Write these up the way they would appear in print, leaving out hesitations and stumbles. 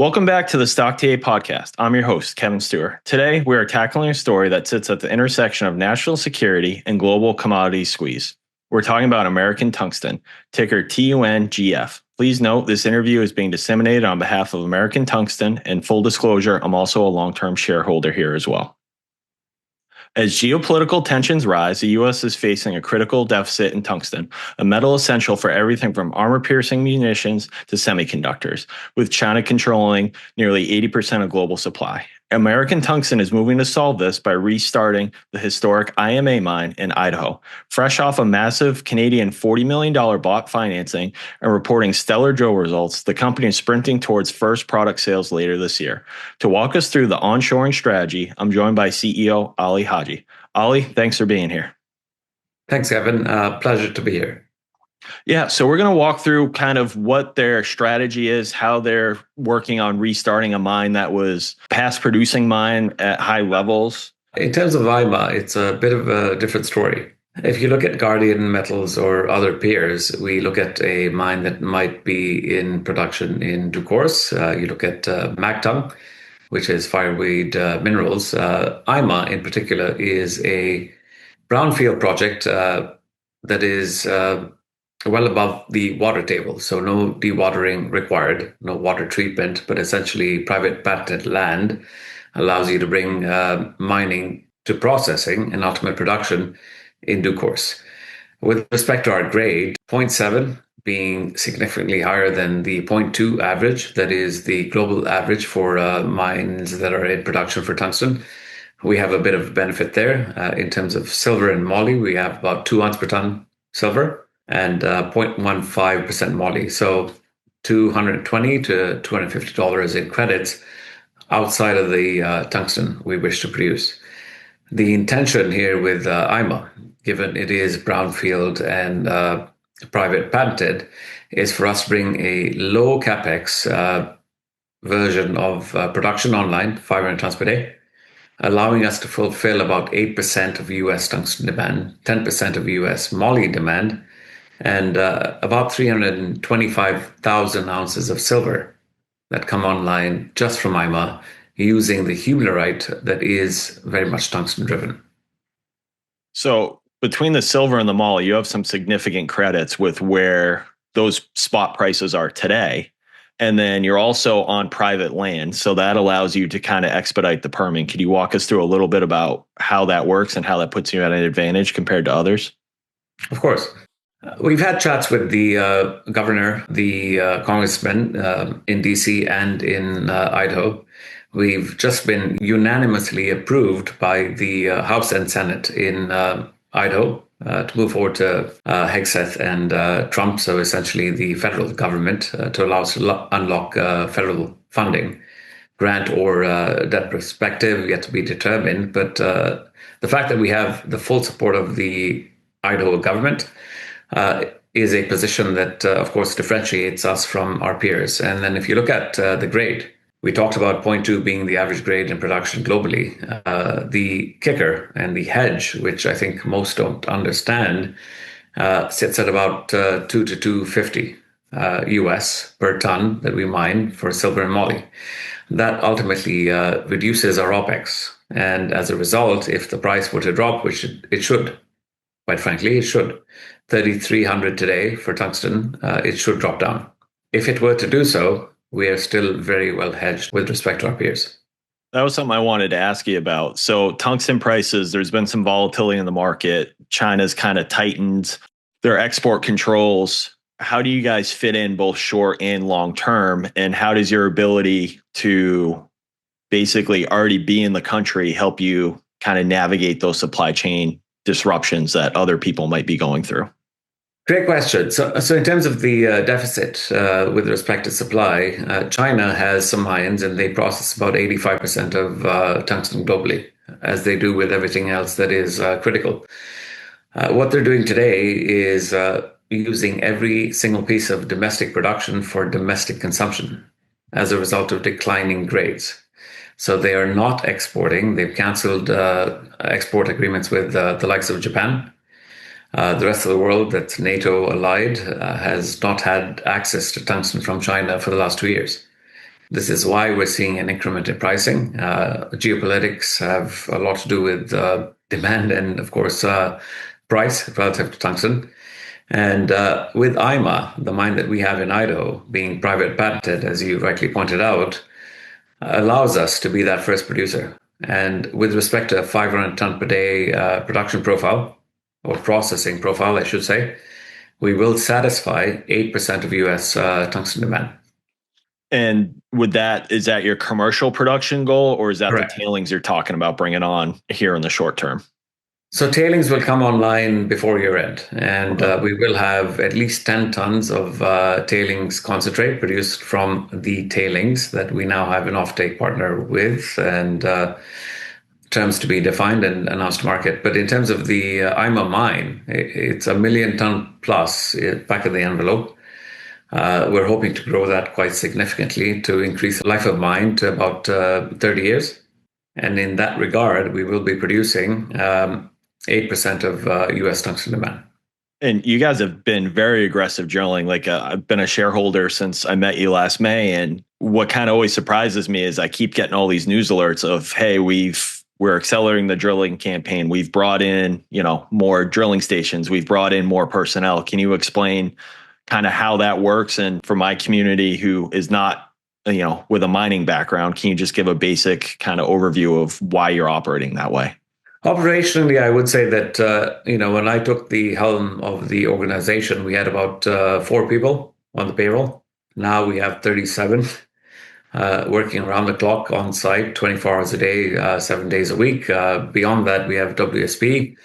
Welcome back to the StockTA podcast. I'm your host, Kevin Stewart. Today, we are tackling a story that sits at the intersection of national security and global commodity squeeze. We're talking about American Tungsten, ticker TUNGF. Please note this interview is being disseminated on behalf of American Tungsten, and full disclosure, I'm also a long-term shareholder here as well. As geopolitical tensions rise, the U.S. is facing a critical deficit in tungsten, a metal essential for everything from armor-piercing munitions to semiconductors, with China controlling nearly 80% of global supply. American Tungsten is moving to solve this by restarting the historic IMA Mine in Idaho. Fresh off a massive Canadian $40 million bought financing and reporting stellar drill results, the company is sprinting towards first product sales later this year. To walk us through the onshoring strategy, I'm joined by CEO Ali Haji. Ali, thanks for being here. Thanks, Kevin. Pleasure to be here. Yeah, so we're going to walk through kind of what their strategy is, how they're working on restarting a mine that was past producing mine at high levels. In terms of IMA, it's a bit of a different story. If you look at Guardian Metals or other peers, we look at a mine that might be in production in due course. You look at TUNG, which is fireweed minerals. IMA in particular is a brownfield project that is well above the water table. So no dewatering required, no water treatment, but essentially private patented land allows you to bring mining to processing and ultimate production in due course. With respect to our grade, 0.7 being significantly higher than the 0.2 average, that is the global average for mines that are in production for tungsten. We have a bit of benefit there. In terms of silver and moly, we have about 2 ounces per ton silver and 0.15% moly. So $220 to $250 in credits outside of the tungsten we wish to produce. The intention here with IMA, given it is brownfield and private patented, is for us to bring a low capex version of production online, 500 tons per day, allowing us to fulfill about 8% of US tungsten demand, 10% of US moly demand, and about 325,000 ounces of silver that come online just from IMA using the humularite that is very much tungsten driven. So between the silver and the moly, you have some significant credits with where those spot prices are today. And then you're also on private land. So that allows you to kind of expedite the permitting. Could you walk us through a little bit about how that works and how that puts you at an advantage compared to others? Of course. We've had chats with the governor, the congressman in DC and in Idaho. We've just been unanimously approved by the House and Senate in Idaho to move forward to Hegseth and Trump, so essentially the federal government, to allow us to unlock federal funding. Grant or debt perspective yet to be determined, but the fact that we have the full support of the Idaho government is a position that, of course, differentiates us from our peers. And then if you look at the grade, we talked about 0.2 being the average grade in production globally. The kicker and the hedge, which I think most don't understand, sits at about 2 to 250 US per ton that we mine for silver and moly. That ultimately reduces our OPEX. And as a result, if the price were to drop, which it should, quite frankly, it should, 3,300 today for tungsten, it should drop down. If it were to do so, we are still very well hedged with respect to our peers. That was something I wanted to ask you about. So tungsten prices, there's been some volatility in the market. China's kind of tightened their export controls. How do you guys fit in both short and long term? And how does your ability to basically already be in the country help you kind of navigate those supply chain disruptions that other people might be going through? Great question. So in terms of the deficit with respect to supply, China has some mines and they process about 85% of tungsten globally, as they do with everything else that is critical. What they're doing today is using every single piece of domestic production for domestic consumption as a result of declining grades. So they are not exporting. They've canceled export agreements with the likes of Japan. The rest of the world that's NATO allied has not had access to tungsten from China for the last 2 years. This is why we're seeing an increment in pricing. Geopolitics have a lot to do with demand and, of course, price relative to tungsten. And with IMA, the mine that we have in Idaho, being private patented, as you rightly pointed out, allows us to be that first producer. And with respect to a 500 ton per day production profile, or processing profile, I should say, we will satisfy 8% of US tungsten demand. And is that your commercial production goal, or is that Correct. the tailings you're talking about bringing on here in the short term? So tailings will come online before year end, and we will have at least 10 tons of tailings concentrate produced from the tailings that we now have an offtake partner with, and terms to be defined and announced to market. But in terms of the IMA mine, it's a 1 million ton plus back of the envelope. We're hoping to grow that quite significantly to increase the life of mine to about 30 years. And in that regard, we will be producing 8% of US tungsten demand. And you guys have been very aggressive drilling. Like I've been a shareholder since I met you last May. And what kind of always surprises me is I keep getting all these news alerts of, hey, we're accelerating the drilling campaign. We've brought in, more drilling stations. We've brought in more personnel. Can you explain kind of how that works? And for my community who is not, with a mining background, can you just give a basic kind of overview of why you're operating that way? Operationally, I would say that, when I took the helm of the organization, we had about 4 people on the payroll. Now we have 37 working around the clock on site, 24 hours a day, 7 days a week. Beyond that, we have WSP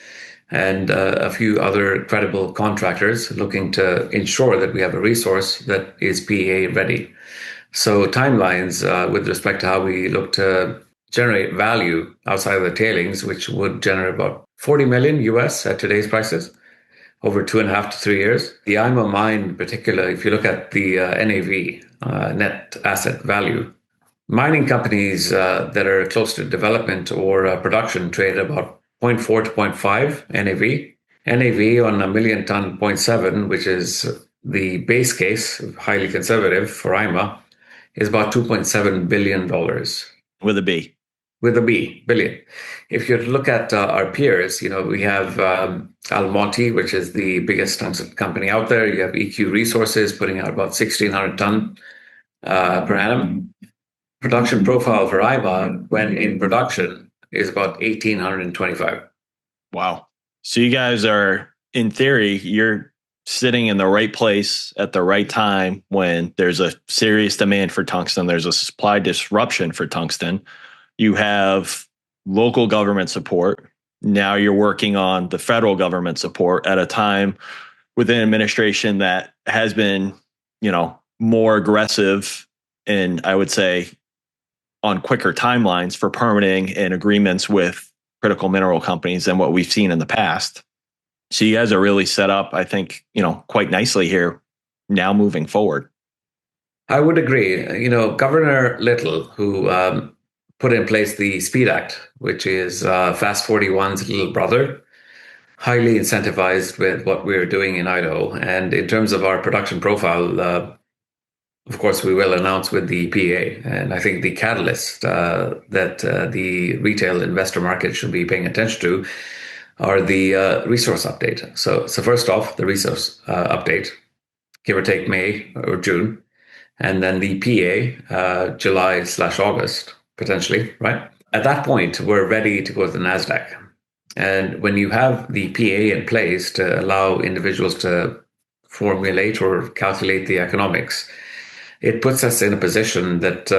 and a few other credible contractors looking to ensure that we have a resource that is PEA ready. So timelines with respect to how we look to generate value outside of the tailings, which would generate about 40 million US at today's prices over 2.5 to 3 years. The IMA mine in particular, if you look at the NAV, net asset value, mining companies that are close to development or production trade about 0.4 to 0.5 NAV. NAV on a 1 million ton, 0.7, which is the base case, highly conservative for IMA, is about $2.7 billion. With a B. With a B, billion. If you look at our peers, we have Almonte, which is the biggest tungsten company out there. You have EQ Resources putting out about 1,600 ton per annum. Production profile for IMA, when in production, is about 1,825. Wow. So you guys are, in theory, you're sitting in the right place at the right time when there's a serious demand for tungsten. There's a supply disruption for tungsten. You have local government support. Now you're working on the federal government support at a time with an administration that has been, more aggressive and I would say on quicker timelines for permitting and agreements with critical mineral companies than what we've seen in the past. So you guys are really set up, I think, quite nicely here now moving forward. I would agree. Governor Little, who put in place the SPEED Act, which is Fast 41's little brother, highly incentivized with what we're doing in Idaho. And in terms of our production profile, of course, we will announce with the PEA. And I think the catalyst that the retail investor market should be paying attention to are the resource update. So first off, the resource update, give or take May or June, and then the PEA, July/August, potentially, right? At that point, we're ready to go to the NASDAQ. And when you have the PEA in place to allow individuals to formulate or calculate the economics, it puts us in a position that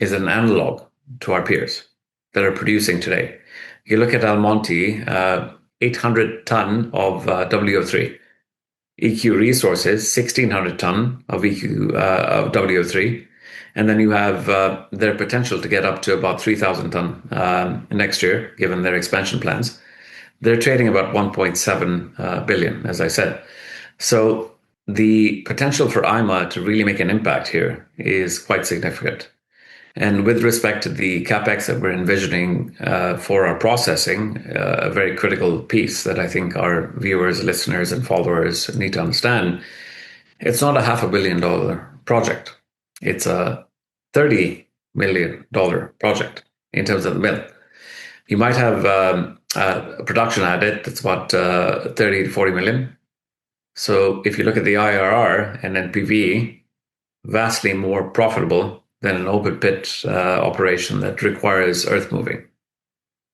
is an analog to our peers that are producing today. You look at Almonte, 800 ton of WO3. EQ Resources, 1,600 ton of of WO3. And then you have their potential to get up to about 3,000 ton next year, given their expansion plans. They're trading about 1.7 billion, as I said. So the potential for IMA to really make an impact here is quite significant. And with respect to the CapEx that we're envisioning for our processing, a very critical piece that I think our viewers, listeners, and followers need to understand, it's not a $500 million project. It's a $30 million project in terms of the mill. You might have production added that's about 30 to 40 million. So if you look at the IRR and NPV, vastly more profitable than an open pit operation that requires earth moving.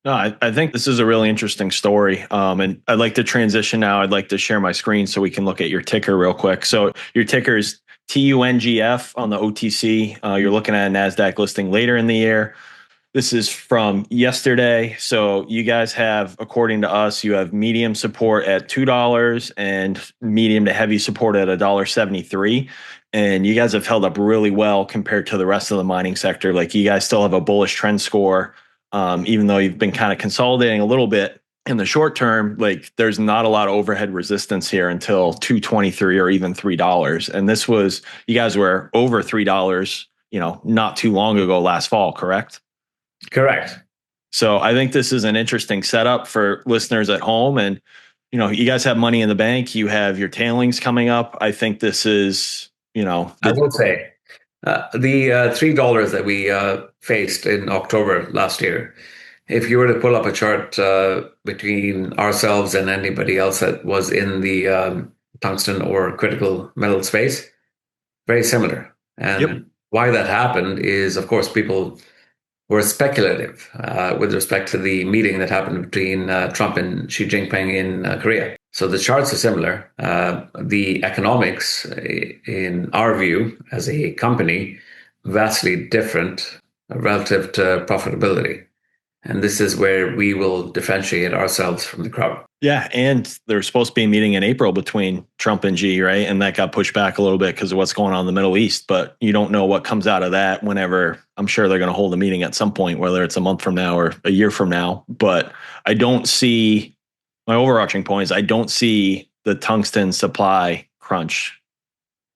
No, I think this is a really interesting story. And I'd like to transition now. I'd like to share my screen so we can look at your ticker real quick. So your ticker is TUNGF on the OTC. You're looking at a NASDAQ listing later in the year. This is from yesterday. So you guys have, according to us, you have medium support at $2 and medium to heavy support at $1.73. And you guys have held up really well compared to the rest of the mining sector. Like, you guys still have a bullish trend score, even though you've been kind of consolidating a little bit in the short term. Like, there's not a lot of overhead resistance here until $2.23 or even $3. And this was, you guys were over $3, not too long ago, last fall, correct? Correct. So I think this is an interesting setup for listeners at home. And, you guys have money in the bank. You have your tailings coming up. I think this is, I will say the $3 that we faced in October last year, if you were to pull up a chart between ourselves and anybody else that was in the tungsten or critical metal space, very similar. And why that happened is, of course, people were speculative with respect to the meeting that happened between Trump and Xi Jinping in Korea. So the charts are similar. The economics, in our view, as a company, vastly different relative to profitability. And this is where we will differentiate ourselves from the crowd. Yeah, and there's supposed to be a meeting in April between Trump and Xi, right? And that got pushed back a little bit because of what's going on in the Middle East. But you don't know what comes out of that whenever. I'm sure they're going to hold a meeting at some point, whether it's a month from now or a year from now. But I don't see, my overarching point is, I don't see the tungsten supply crunch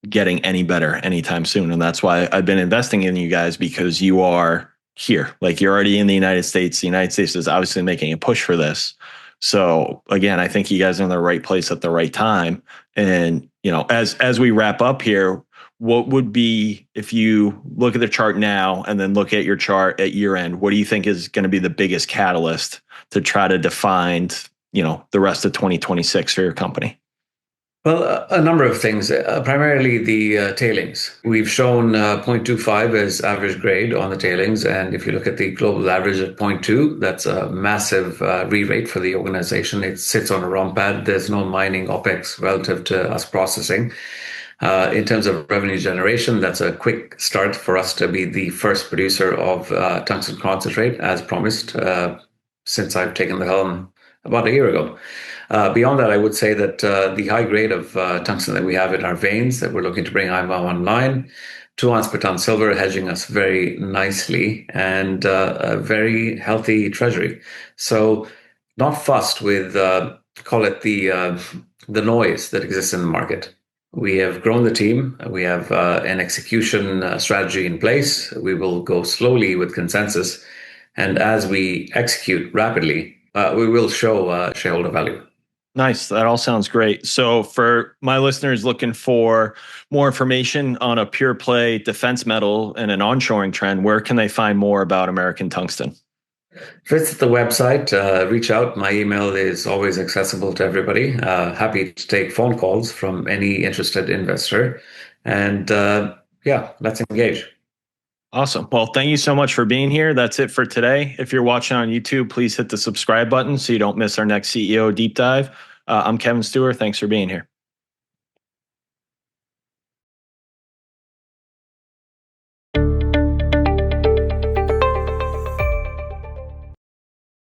getting any better anytime soon. And that's why I've been investing in you guys, because you are here. Like, you're already in the United States. The United States is obviously making a push for this. So again, I think you guys are in the right place at the right time. And, as we wrap up here, what would be, if you look at the chart now and then look at your chart at year end, what do you think is going to be the biggest catalyst to try to define, the rest of 2026 for your company? Well, a number of things, primarily the tailings. We've shown 0.25 as average grade on the tailings. And if you look at the global average at 0.2, that's a massive re-rate for the organization. It sits on a ROM pad. There's no mining OPEX relative to us processing. In terms of revenue generation, that's a quick start for us to be the first producer of tungsten concentrate, as promised, since I've taken the helm about a year ago. Beyond that, I would say that the high grade of tungsten that we have in our veins that we're looking to bring IMA Mine, 2 ounce per ton silver, hedging us very nicely, and a very healthy treasury. So not fussed with, call it the noise that exists in the market. We have grown the team. We have an execution strategy in place. We will go slowly with consensus. And as we execute rapidly, we will show shareholder value. Nice. That all sounds great. So for my listeners looking for more information on a pure play defense metal and an onshoring trend, where can they find more about American Tungsten? Visit the website, reach out. My email is always accessible to everybody. Happy to take phone calls from any interested investor. And let's engage. Awesome. Well, thank you so much for being here. That's it for today. If you're watching on YouTube, please hit the subscribe button so you don't miss our next CEO deep dive. I'm Kevin Stewart. Thanks for being here.